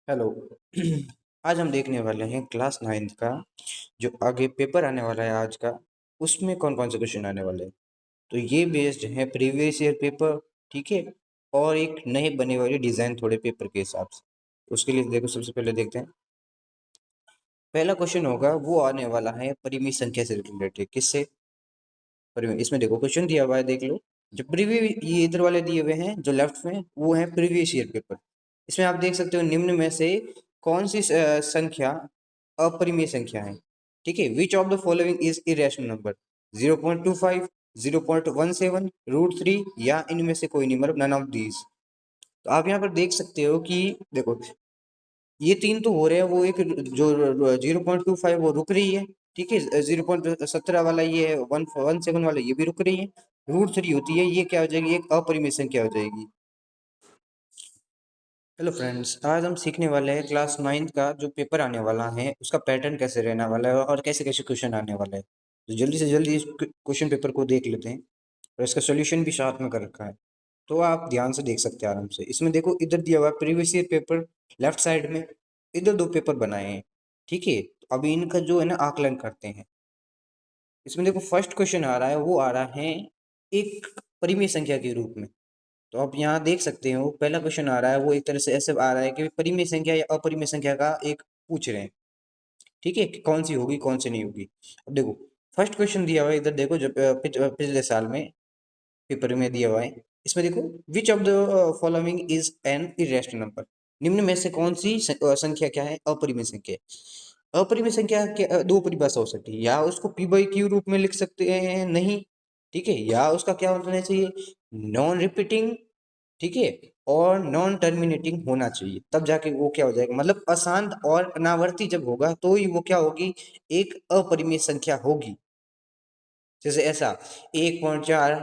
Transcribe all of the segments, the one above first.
Hello. आज हम देखने वाले हैं क्लास 9th का जो आगे पेपर आने वाला है आज का। उसमें कौन कौन से क्वेश्चन आने वाले हैं। तो ये बेस्ड है प्रीवियस ईयर पेपर, ठीक है। और एक नए बने वाले डिज़ाइन थोड़े पेपर के हिसाब से। उसके लिए देखो, सबसे पहले देखते हैं। पहला क्वेश्चन होगा वो आने वाला है परिमित संख्या से रिलेटेड। किससे? परिमित। इसमें देखो क्वेश्चन दिया हुआ है, देख लो। जो प्रीवियस ये इधर वाले दिए हुए हैं जो लेफ्ट में, वो है प्रीवियस ईयर पेपर। इसमें आप देख सकते हो निम्न में से कौन सी संख्या अपरिमेय संख्या है। ठीक है, which of the following is irrational number? 0.25, 0.17, √3 या इनमें से कोई नहीं, मतलब नन ऑफ दीज। तो आप यहाँ पर देख सकते हो कि देखो ये तीन तो हो रहे हैं, वो एक जो 0.25 वो रुक रही है। ठीक है, 0.17 वाला ये है, 117 वाला ये भी रुक रही है। √3 होती है, ये क्या हो जाएगी? एक अपरिमेय संख्या हो जाएगी। हेलो फ्रेंड्स, आज हम सीखने वाले हैं क्लास 9th का जो पेपर आने वाला है उसका पैटर्न कैसे रहने वाला है और कैसे कैसे क्वेश्चन आने वाला है। तो जल्दी से जल्दी इस क्वेश्चन पेपर को देख लेते हैं। और इसका सोल्यूशन भी साथ में कर रखा है, तो आप ध्यान से देख सकते हैं आराम से। इसमें देखो इधर दिया हुआ है previous year paper left side में। इधर दो पेपर बनाए हैं, ठीक है। तो अभी इनका जो है ना आकलन करते हैं। इसमें देखो फर्स्ट क्वेश्चन आ रहा है, वो आ रहा है एक परिमेय संख्या के रूप में। तो आप यहाँ देख सकते हो पहला क्वेश्चन आ रहा है, वो एक तरह से ऐसे आ रहा है कि परिमेय संख्या या अपरिमेय संख्या का एक पूछ रहे हैं। ठीक है, कि कौन सी होगी कौन सी नहीं होगी। अब देखो फर्स्ट क्वेश्चन दिया हुआ है इधर, देखो जब पिछले साल में पेपर में दिया हुआ है। इसमें देखो which of the following is an irrational number? निम्न में से कौन सी संख्या क्या है? अपरिमेय संख्या है। अपरिमेय संख्या के दो परिभाषा हो सकती है, या उसको पी बाई क्यू रूप में लिख सकते हैं, नहीं, ठीक है, या उसका क्या होना चाहिए? नॉन रिपीटिंग, ठीक है, और नॉन टर्मिनेटिंग होना चाहिए, तब जाके वो क्या हो जाएगा, मतलब अशांत और अनावर्ती जब होगा तो ही वो क्या होगी? एक अपरिमेय संख्या होगी। जैसे ऐसा 1.4,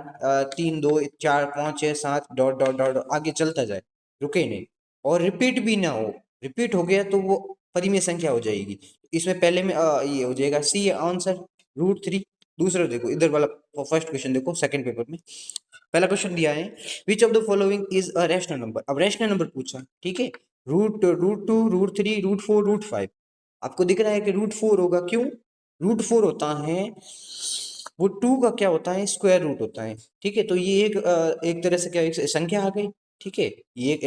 3, 2, 4, 5, 6, 7 डॉट डॉट डॉट आगे चलता जाए, रुके नहीं, और रिपीट भी ना हो। रिपीट हो गया तो वो परिमेय संख्या हो जाएगी। इसमें पहले में ये हो जाएगा सी आंसर, √3। दूसरा देखो इधर वाला फर्स्ट क्वेश्चन देखो सेकंड पेपर में। पहला क्वेश्चन दिया है which of the following is a rational number. अब रैशनल नंबर पूछा, ठीक है। √2, √3, √4, √5। आपको दिख रहा है कि √4 होगा, क्यों? √4 होता है वो 2 का क्या होता है? स्क्वायर रूट होता है। ठीक है, तो ये एक तरह से क्या, एक संख्या आ गई। ठीक है, ये एक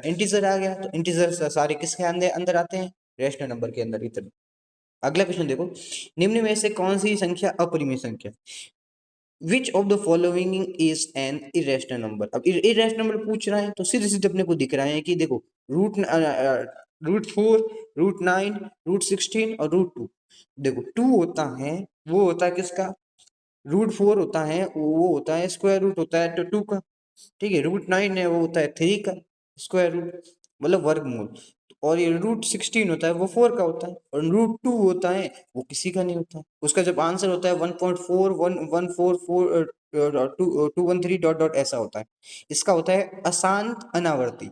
इंटीजर आ गया, तो इंटीजर सारे किसके अंदर अंदर आते हैं? रैशनल नंबर के अंदर इतना। अगला क्वेश्चन देखो, निम्न में से कौन सी संख्या अपरिमेय संख्या? Which of the following is an irrational number? अब इरेशनल नंबर पूछ रहा है तो सीधे सीधे अपने को दिख रहा है कि देखो √4, √9, √16 और √2। देखो 2 होता है, वो होता है किसका? √4 होता है, वो होता है स्क्वायर रूट होता है तो 2 का। ठीक है, √9 है, वो होता है 3 का स्क्वायर रूट, मतलब वर्गमूल। और ये √16 होता है, वो 4 का होता है। और √2 होता है, वो किसी का नहीं होता। उसका जब आंसर होता है 1.4114 213 डॉट डॉट ऐसा होता है। इसका होता है अशांत अनावर्ती।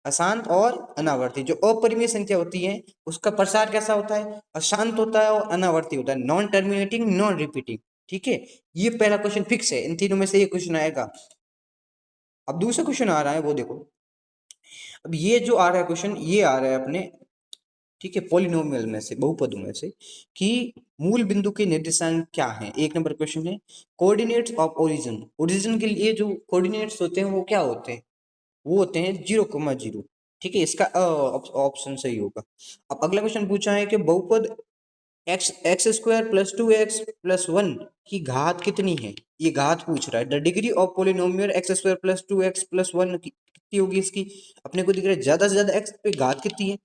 अशांत और अनावर्ती जो अपरिमेय संख्या होती है उसका प्रसार कैसा होता है? अशांत होता है और अनावर्ती होता है, नॉन टर्मिनेटिंग नॉन रिपीटिंग। ठीक है, ये पहला क्वेश्चन फिक्स है, इन तीनों में से ये क्वेश्चन आएगा। अब दूसरा क्वेश्चन आ रहा है, वो देखो। अब ये जो आ रहा है क्वेश्चन, ये आ रहा है अपने, ठीक है, पॉलिनोमियल में से, बहुपदों में से, कि मूल बिंदु के निर्देशांक क्या है। एक नंबर क्वेश्चन है कोऑर्डिनेट्स ऑफ ओरिजिन। ओरिजिन के लिए जो कोऑर्डिनेट्स होते हैं वो क्या होते हैं? वो होते हैं 0,0। ठीक है, इसका ऑप्शन सही होगा। अब अगला क्वेश्चन पूछा है कि बहुपद x² + 2x + 1 की घात कितनी है? ये घात पूछ रहा है। The degree of polynomial x² + 2x + 1 कितनी होगी इसकी? अपने को दिख रहा है ज्यादा से ज्यादा x पे घात कितनी है?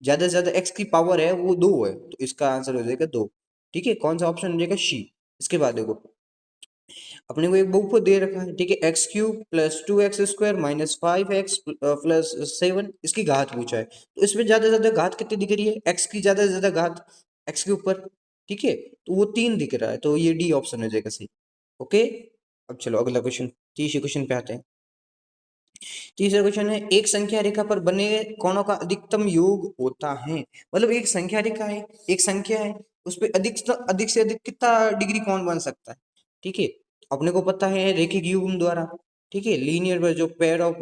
ज्यादा से ज्यादा x की पावर है वो 2 है, तो इसका आंसर हो जाएगा 2। ठीक है, कौन सा ऑप्शन हो जाएगा? सी। इसके बाद देखो अपने को एक बहुपद दे रखा है, ठीक है, x³ + 2x² - 5x + 7, इसकी घात पूछा है। तो इसमें ज्यादा से ज्यादा घात कितनी दिख रही है? x की ज्यादा से ज्यादा घात x के ऊपर। ठीक है, तो वो 3 दिख रहा है, तो ये डी ऑप्शन हो जाएगा सही। ओके, अब चलो अगला क्वेश्चन, तीसरे क्वेश्चन पे आते हैं। तीसरा क्वेश्चन है एक संख्या रेखा पर बने कोणों का अधिकतम योग होता है। मतलब एक संख्या रेखा है, एक संख्या है, उस पर अधिक से अधिक कितना डिग्री कोण बन सकता है? ठीक है, अपने को पता है रैखिक युग्म द्वारा। ठीक है, लीनियर जो पेयर ऑफ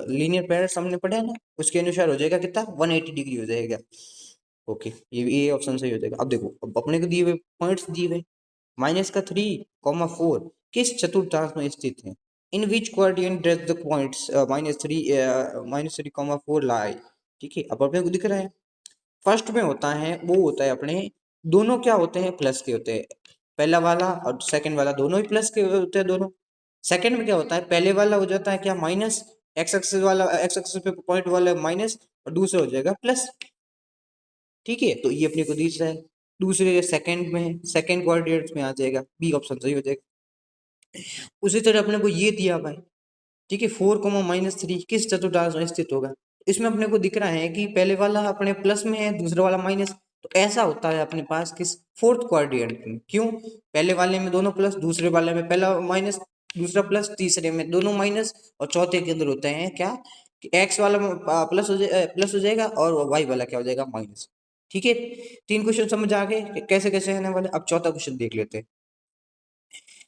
लीनियर पेयर हमने पढ़ा है ना, उसके अनुसार हो जाएगा कितना 180 डिग्री हो जाएगा। ओके, ये ऑप्शन सही हो जाएगा। अब देखो, अब अपने को दिए हुए पॉइंट्स दिए हुए माइनस का 3,4 किस चतुर्थांश में स्थित है? In which quadrant does the points -3,4 lie? ठीक है, अब अपने को दिख रहा है फर्स्ट में होता है, वो होता है अपने दोनों क्या होते हैं, प्लस के होते हैं। पहला वाला और सेकंड वाला दोनों ही प्लस के होते हैं दोनों। सेकंड में क्या होता है, पहले वाला हो जाता है क्या माइनस, एक्स एक्सिस वाला, एक्स एक्सिस पे पॉइंट वाला माइनस, और दूसरा हो जाएगा प्लस। ठीक है, तो ये अपने को दिख रहा है दूसरे सेकंड में, सेकंड कोऑर्डिनेट्स में आ जाएगा, बी ऑप्शन सही हो जाएगा। उसी तरह अपने को ये दिया भाई, ठीक है, 4,-3 किस चतुर्थांश में स्थित होगा? इसमें अपने को दिख रहा है कि पहले वाला अपने प्लस में है, दूसरा वाला माइनस, तो ऐसा होता है अपने पास किस फोर्थ क्वाड्रेंट में। क्यों? पहले वाले में दोनों प्लस, दूसरे वाले में पहला माइनस, दूसरा प्लस, तीसरे में दोनों माइनस, और चौथे के अंदर होते हैं क्या कि एक्स वाला प्लस हो जाएगा और वाई वाला क्या हो जाएगा, माइनस। ठीक है, 3 क्वेश्चन समझ आ गए कि कैसे कैसे आने वाले। अब चौथा क्वेश्चन देख लेते हैं।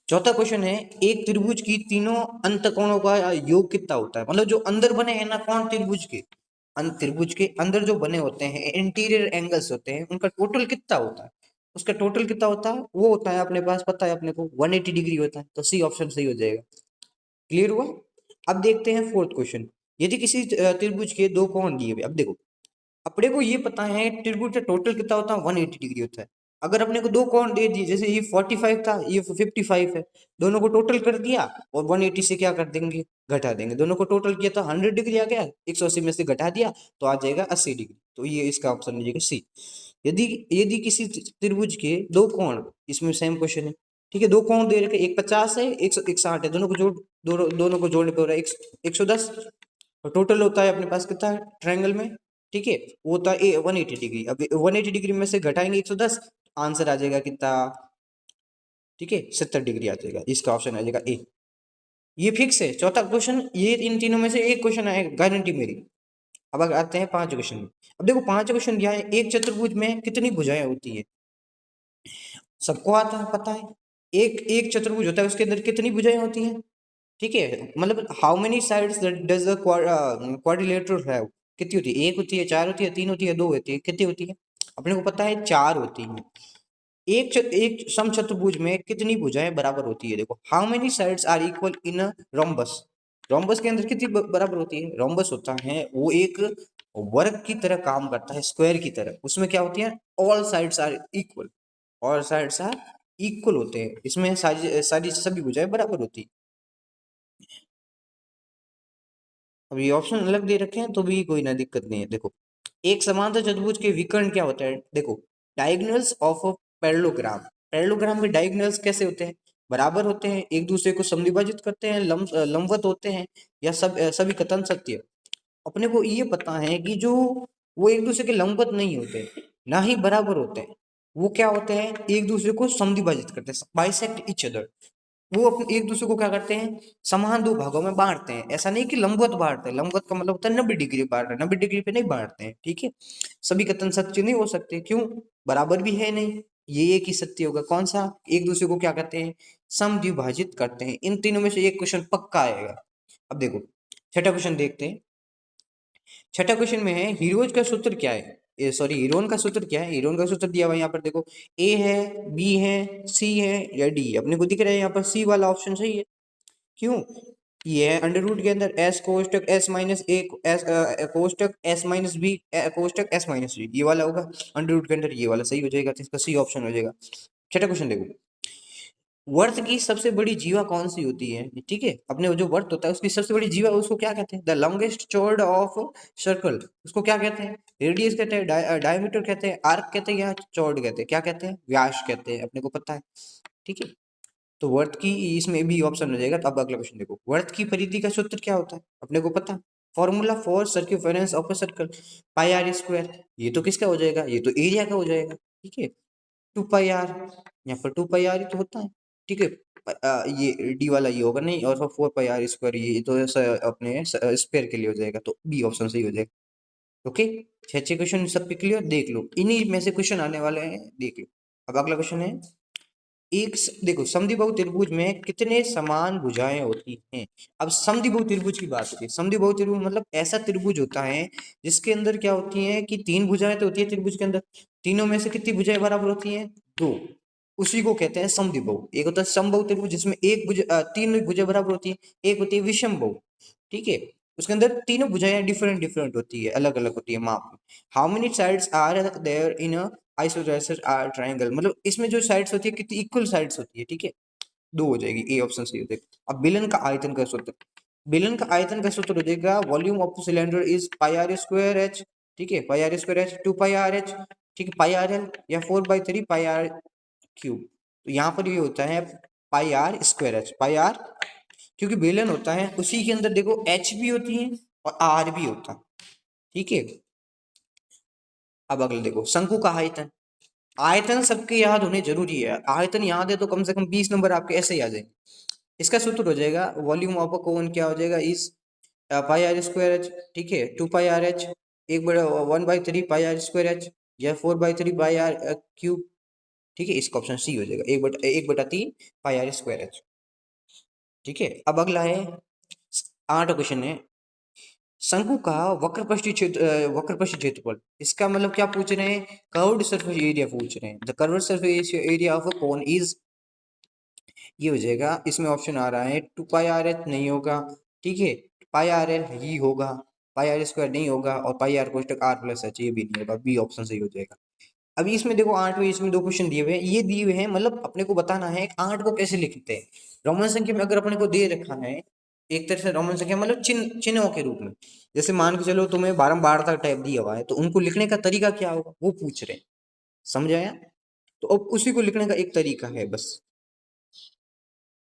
चौथा क्वेश्चन है, एक त्रिभुज की तीनों अंतकोणों का योग कितना होता है? मतलब जो अंदर बने हैं ना कौन, त्रिभुज के त्रिभुज के अंदर जो बने होते हैं इंटीरियर एंगल्स होते हैं, उनका टोटल कितना होता है? उसका टोटल कितना होता है? वो होता है अपने पास पता है अपने को 180 डिग्री होता है, तो सी ऑप्शन सही हो जाएगा। क्लियर हुआ? अब देखते हैं फोर्थ क्वेश्चन। यदि किसी त्रिभुज के दो कोण दिए हुए, अब देखो अपने को ये पता है त्रिभुज का टोटल कितना होता है, 180 डिग्री होता है। अगर अपने को दो कोण दे दिए, जैसे ये 45 था, ये 55 है, दोनों को टोटल कर दिया और 180 से क्या कर देंगे, घटा देंगे। दोनों को टोटल किया तो 100 डिग्री आ गया, 180 में से घटा दिया तो आ जाएगा 80 डिग्री। तो ये इसका ऑप्शन हो जाएगा सी। यदि यदि किसी त्रिभुज के दो कोण, इसमें सेम क्वेश्चन है, ठीक है, दो कोण दे रखे, एक 50 है, एक 60 है, दोनों को जोड़, दोनों को जोड़ने पर हो रहा है 110, और टोटल होता है अपने पास कितना है ट्रायंगल में, ठीक है, वो होता है 180 डिग्री। अब 180 डिग्री में से घटाएंगे 110, आंसर आ जाएगा कितना, ठीक है, 70 डिग्री आ जाएगा। इसका ऑप्शन आ जाएगा ए। ये फिक्स है चौथा क्वेश्चन, ये इन तीनों में से एक क्वेश्चन आएगा गारंटी मेरी। अब अगर आते हैं पांच क्वेश्चन में। अब देखो पांच क्वेश्चन क्या है, एक चतुर्भुज में कितनी भुजाएं होती है? सबको आता है पता है, एक एक चतुर्भुज होता है, उसके अंदर कितनी भुजाएं होती हैं? ठीक है, मतलब how many sides does the quadrilateral have? कितनी होती है? एक होती है, चार होती है, तीन होती है, दो होती है, कितनी होती है? अपने को पता है चार होती है। एक समचतुर्भुज में कितनी भुजाएं बराबर होती है? देखो, how many sides are equal in a rhombus? Rhombus के अंदर कितनी बराबर होती है? रोम्बस होता है वो एक वर्ग की तरह काम करता है, स्क्वायर की तरह। उसमें क्या होती है, all sides are equal, all sides are equal होते हैं, इसमें सारी सारी सभी भुजाएं बराबर होती है। अब ये ऑप्शन अलग दे रखे हैं तो भी कोई ना दिक्कत नहीं है। देखो, एक समांतर चतुर्भुज के विकर्ण क्या होता है? देखो, diagonals of a parallelogram, parallelogram के डायगोनल्स कैसे होते हैं? बराबर होते हैं, एक दूसरे को समविभाजित करते हैं, लंबवत होते हैं, या सभी कथन सत्य है। अपने को ये पता है कि जो वो एक दूसरे के लंबवत नहीं होते, ना ही बराबर होते हैं, वो क्या होते हैं, एक दूसरे को समविभाजित करते हैं, बाइसेक्ट ईच अदर। वो अपने एक दूसरे को क्या करते हैं, समान दो भागों में बांटते हैं। ऐसा नहीं कि लंबवत बांटते हैं, लंबवत का मतलब होता है 90 डिग्री बांट रहे हैं, 90 डिग्री पे नहीं बांटते हैं। ठीक है, सभी कथन सत्य नहीं हो सकते, क्यों? बराबर भी है नहीं, ये एक ही सत्य होगा। कौन सा? एक दूसरे को क्या करते हैं, समद्विभाजित करते हैं। इन तीनों में से एक क्वेश्चन पक्का आएगा। अब देखो छठा क्वेश्चन देखते हैं। छठा क्वेश्चन में है, हीरोज का सूत्र क्या है, सॉरी हीरोन का सूत्र क्या है? हीरोन का सूत्र दिया हुआ है यहाँ पर, देखो ए है, बी है, सी है, या डी। अपने को दिख रहा है यहाँ पर सी वाला ऑप्शन सही है। क्यों? ये है अंडर रूट के अंदर एस कोष्टक एस माइनस ए, एस कोष्टक एस माइनस बी कोष्टक एस माइनस बी, ये वाला होगा अंडर रूट के अंदर, ये वाला सही हो जाएगा, तो इसका सी ऑप्शन हो जाएगा। छठा क्वेश्चन देखो, वर्त की सबसे बड़ी जीवा कौन सी होती है? ठीक है, अपने जो वर्त होता है उसकी सबसे बड़ी जीवा, उसको क्या कहते हैं? The longest chord of circle, उसको क्या कहते हैं? रेडियस कहते हैं, डायमीटर कहते हैं, आर्क कहते हैं, या चौड़ कहते हैं? क्या कहते हैं? व्यास कहते हैं, अपने को पता है। ठीक है, तो वर्त की इसमें भी ऑप्शन हो जाएगा। तो अब अगला क्वेश्चन देखो, वर्त की परिधि का सूत्र क्या होता है? अपने को पता, formula for circumference of a circle, pi R square. ये तो किसका हो जाएगा? ये तो एरिया का हो जाएगा। ठीक है, 2 पाई आर, यहाँ पर 2 पाई आर ही तो होता है। ठीक है, ये डी वाला ये होगा नहीं, और 4 पाई आर स्क्वायर, ये तो अपने स्क्वायर के लिए हो जाएगा, तो बी ऑप्शन सही हो जाएगा। ओके, छह छह क्वेश्चन सब पे क्लियर, देख लो, इन्हीं में से क्वेश्चन आने वाले हैं, देख लो। अब अगला क्वेश्चन है, देखो समद्विबाहु त्रिभुज में कितने समान भुजाएं होती हैं। अब समद्विबाहु त्रिभुज की बात होती है। समद्विबाहु त्रिभुज मतलब ऐसा त्रिभुज होता है जिसके अंदर क्या होती है कि तीन भुजाएं तो होती है त्रिभुज के अंदर, तीनों में से कितनी भुजाएं बराबर होती हैं, दो। उसी को कहते हैं समद्विबाहु। एक होता है समबाहु त्रिभुज जिसमें तीन भुजाएं बराबर होती है, एक होती है विषमबाहु, ठीक है, उसके अंदर तीनों भुजाएं डिफरेंट डिफरेंट होती है, अलग अलग होती है माप में। How many sides are there in a isosceles triangle, मतलब इसमें जो साइड्स होती है कितनी इक्वल साइड्स होती है, ठीक है, दो हो जाएगी, ए ऑप्शन सही हो जाएगा। अब बेलन का आयतन का सूत्र, बेलन का आयतन का सूत्र हो जाएगा volume of cylinder is pi R square H, ठीक है, pi R square H, 2 pi R H, ठीक है, पाई आर एल या 4/3 पाई आर क्यूब। तो यहाँ पर ये होता है pi R square H, pi R, क्योंकि बेलन होता है उसी के अंदर देखो एच भी होती है और आर भी होता है, ठीक है। अब अगला देखो शंकु का आयतन, आयतन सबके याद होने जरूरी है, आयतन याद है तो कम से कम 20 नंबर आपके ऐसे ही आ जाएंगे। इसका सूत्र हो जाएगा वॉल्यूम ऑफ अ कोन क्या हो जाएगा इस पाई आर स्क्वायर एच, ठीक है, 2 pi R H, 1/3 pi R square H या 4/3 पाई आर क्यूब, ठीक है, इसका ऑप्शन सी हो जाएगा 1/3 पाई आर स्क्वायर एच, ठीक है। अब अगला है 8 क्वेश्चन है, शंकु का वक्रपृष्ठ क्षेत्रफल, इसका मतलब क्या पूछ रहे हैं, कर्व्ड सरफेस एरिया पूछ रहे हैं। The curved surface area of a cone is, ये हो जाएगा, इसमें ऑप्शन आ रहा है 2 पाई आर एच नहीं होगा, ठीक है, पाई आर एल ही होगा, पाई आर स्क्वायर नहीं होगा और पाई आर कोष्टक आर प्लस एच ये भी नहीं होगा, बी ऑप्शन सही हो जाएगा। अभी इसमें देखो 8वें, इसमें दो क्वेश्चन दिए हुए हैं, ये दिए हुए हैं मतलब अपने को बताना है 8 को कैसे लिखते हैं। रोमन संख्या में अगर अपने को दे रखा है एक तरह से रोमन संख्या मतलब चिन्हों के रूप में, जैसे मान के चलो तुम्हें बारंबारता टाइप दिया हुआ है तो उनको लिखने का तरीका क्या होगा वो पूछ रहे हैं, समझ आया। तो अब उसी को लिखने का एक तरीका है बस,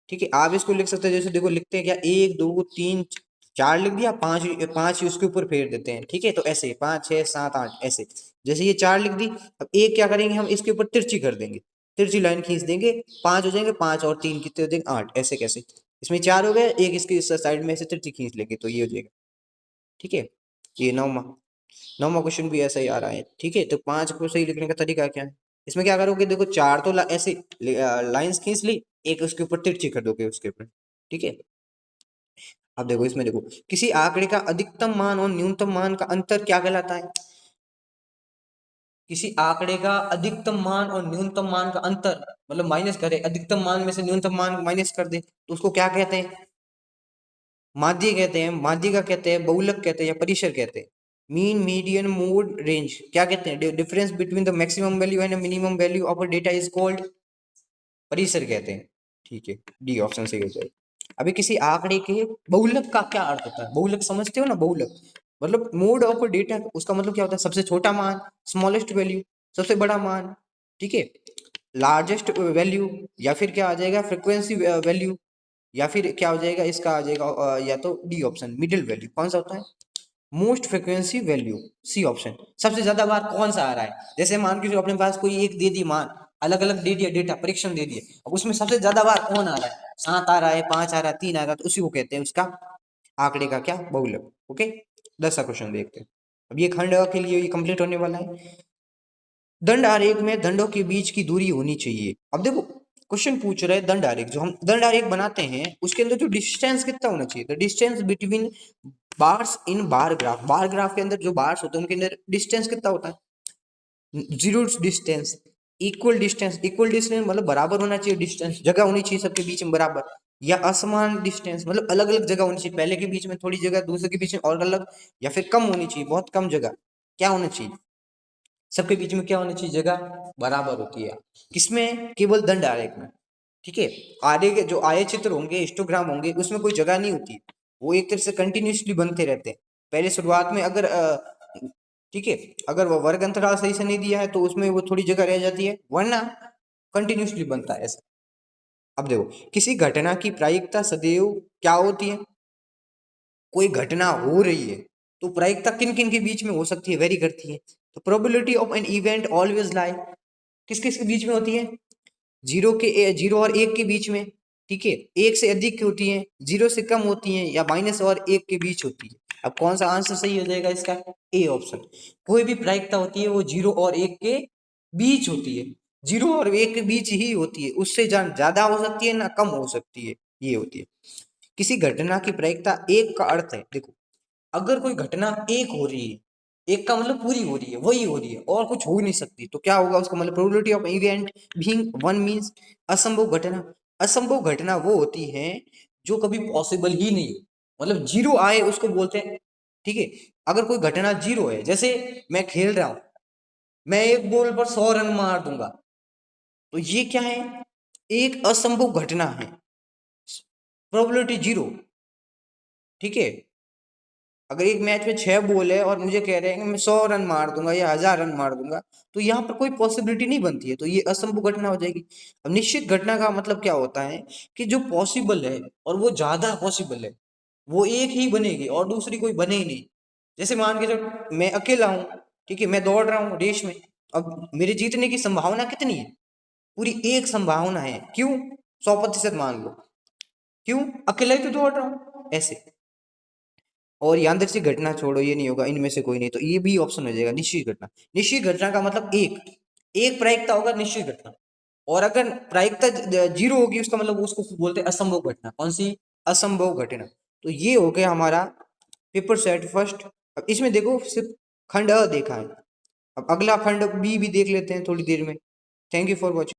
ठीक है। आप इसको लिख सकते हैं जैसे देखो लिखते हैं क्या, 1 2 3 4 लिख दिया, पांच पांच ही उसके ऊपर फेर देते हैं, ठीक है, तो ऐसे 5 6 7 8 ऐसे, जैसे ये 4 लिख दी, अब एक क्या करेंगे हम इसके ऊपर तिरछी कर देंगे, तिरछी लाइन खींच देंगे, 5 हो जाएंगे, 5 और 3 कितने हो जाएंगे 8, ऐसे कैसे, इसमें 4 हो गए, एक इसके इस साइड में ऐसे तिरछी खींच लेंगे तो ये हो जाएगा, ठीक है। ये नौवा क्वेश्चन भी ऐसा ही आ रहा है, ठीक है। तो 5 को सही लिखने का तरीका क्या है, इसमें क्या करोगे, देखो 4 तो ऐसे लाइंस खींच ली, एक उसके ऊपर तिरछी कर दोगे उसके ऊपर, ठीक है। अब देखो इसमें देखो किसी आंकड़े का अधिकतम मान और न्यूनतम मान का अंतर क्या कहलाता है, किसी आंकड़े का अधिकतम मान और न्यूनतम मान का अंतर, मतलब माइनस करे, अधिकतम मान में से न्यूनतम मान माइनस कर दे तो उसको क्या कहते हैं, माध्य कहते हैं, माध्यिका कहते हैं, बहुलक कहते हैं या परिसर कहते हैं। मीन मीडियन मोड रेंज क्या कहते हैं, difference between the maximum value and minimum value of a data is called, परिसर कहते हैं, ठीक है, डी ऑप्शन सही हो जाएगा। अभी किसी आंकड़े के बहुलक का क्या अर्थ होता है, बहुलक समझते हो ना, बहुलक मतलब मोड ऑफ डेटा, उसका मतलब क्या होता है, सबसे छोटा मान, स्मॉलेस्ट वैल्यू, सबसे बड़ा मान, ठीक है, लार्जेस्ट वैल्यू, या फिर क्या आ जाएगा फ्रीक्वेंसी वैल्यू, या फिर क्या हो जाएगा इसका आ जाएगा या तो डी ऑप्शन मिडिल वैल्यू, कौन सा होता है, most frequency value, C option, सबसे ज्यादा बार कौन सा आ रहा है। जैसे मान के जो अपने पास कोई एक दे दी मान, अलग अलग दे दिया डेटा, परीक्षण दे दिए, अब उसमें सबसे ज्यादा बार कौन आ रहा है, 7 आ रहा है, 5 आ रहा है, 3 आ रहा है, तो उसी को कहते हैं उसका आंकड़े का क्या, बहुलक, ओके। 10 का क्वेश्चन देखते हैं। अब ये खंड के लिए ये कंप्लीट होने वाला है। दंड आरेख में दंडों के बीच की दूरी होनी चाहिए। अब देखो क्वेश्चन पूछ रहे हैं दंड आरेख, जो हम दंड आरेख बनाते हैं उसके अंदर जो डिस्टेंस कितना होना चाहिए, the distance between bars in bar graph, bar graph के अंदर जो बार्स होते हैं उनके अंदर डिस्टेंस कितना होता है, जीरो डिस्टेंस, इक्वल डिस्टेंस मतलब बराबर होना चाहिए, डिस्टेंस जगह होनी चाहिए सबके बीच में बराबर, या असमान डिस्टेंस मतलब अलग अलग जगह होनी चाहिए, पहले के बीच में थोड़ी जगह, दूसरे के बीच में और अलग, या फिर कम होनी चाहिए, बहुत कम जगह, क्या होना चाहिए, सबके बीच में क्या होनी चाहिए, जगह बराबर होती है, किसमें, केवल दंड आरेख में, ठीक है। आरेख जो आय चित्र होंगे, हिस्टोग्राम होंगे, उसमें कोई जगह नहीं होती, वो एक तरह से कंटिन्यूसली बनते रहते हैं। पहले शुरुआत में अगर ठीक है, अगर वो वर्ग अंतराल सही से नहीं दिया है तो उसमें वो थोड़ी जगह रह जाती है, वरना कंटिन्यूसली बनता है ऐसा। अब देखो किसी घटना की प्रायिकता सदैव क्या होती है, कोई घटना हो रही है तो प्रायिकता किन किन के बीच में हो सकती है, वेरी करती है। तो probability of an event always लाई किस किस के बीच में होती है, जीरो और एक के बीच में, ठीक है, एक से अधिक की होती है, जीरो से कम होती है, या माइनस और एक के बीच होती है। अब कौन सा आंसर सही हो जाएगा इसका, ए ऑप्शन। कोई भी प्रायिकता होती है वो जीरो और एक के बीच होती है, जीरो और एक के बीच ही होती है, उससे ज्यादा हो सकती है ना कम हो सकती है, ये होती है। किसी घटना की प्रायिकता एक का अर्थ है, देखो अगर कोई घटना एक हो रही है, एक का मतलब पूरी हो रही है, वही हो रही है और कुछ हो ही नहीं सकती, तो क्या होगा उसका मतलब probability of event being one means असंभव घटना। असंभव घटना वो होती है जो कभी पॉसिबल ही नहीं हो, मतलब जीरो आए उसको बोलते हैं। ठीक है, अगर कोई घटना जीरो है, जैसे मैं खेल रहा हूं, मैं एक बॉल पर 100 रन मार दूंगा, तो ये क्या है, एक असंभव घटना है, प्रोबेबिलिटी जीरो। ठीक है, अगर एक मैच में 6 बॉल है और मुझे कह रहे हैं कि मैं 100 रन मार दूंगा या 1000 रन मार दूंगा, तो यहाँ पर कोई पॉसिबिलिटी नहीं बनती है, तो ये असंभव घटना हो जाएगी। अब निश्चित घटना का मतलब क्या होता है कि जो पॉसिबल है और वो ज्यादा पॉसिबल है, वो एक ही बनेगी और दूसरी कोई बने ही नहीं। जैसे मान के चलो मैं अकेला हूँ, ठीक है, मैं दौड़ रहा हूँ रेस में, अब मेरे जीतने की संभावना कितनी है, पूरी एक संभावना है, क्यों, 100% मान लो, क्यों, अकेला ही तो दौड़ रहा हूँ ऐसे। और यादृच्छिक घटना छोड़ो, ये नहीं होगा, इनमें से कोई नहीं, तो ये भी ऑप्शन हो जाएगा निश्चित घटना। निश्चित घटना का मतलब एक एक प्रायिकता होगा निश्चित घटना, और अगर प्रायिकता जीरो होगी उसका मतलब उसको बोलते हैं असंभव घटना। कौन सी, असंभव घटना। तो ये हो गया हमारा पेपर सेट फर्स्ट। अब इसमें देखो सिर्फ खंड अ देखा है, अब अगला खंड बी भी देख लेते हैं थोड़ी देर में। Thank you for watching.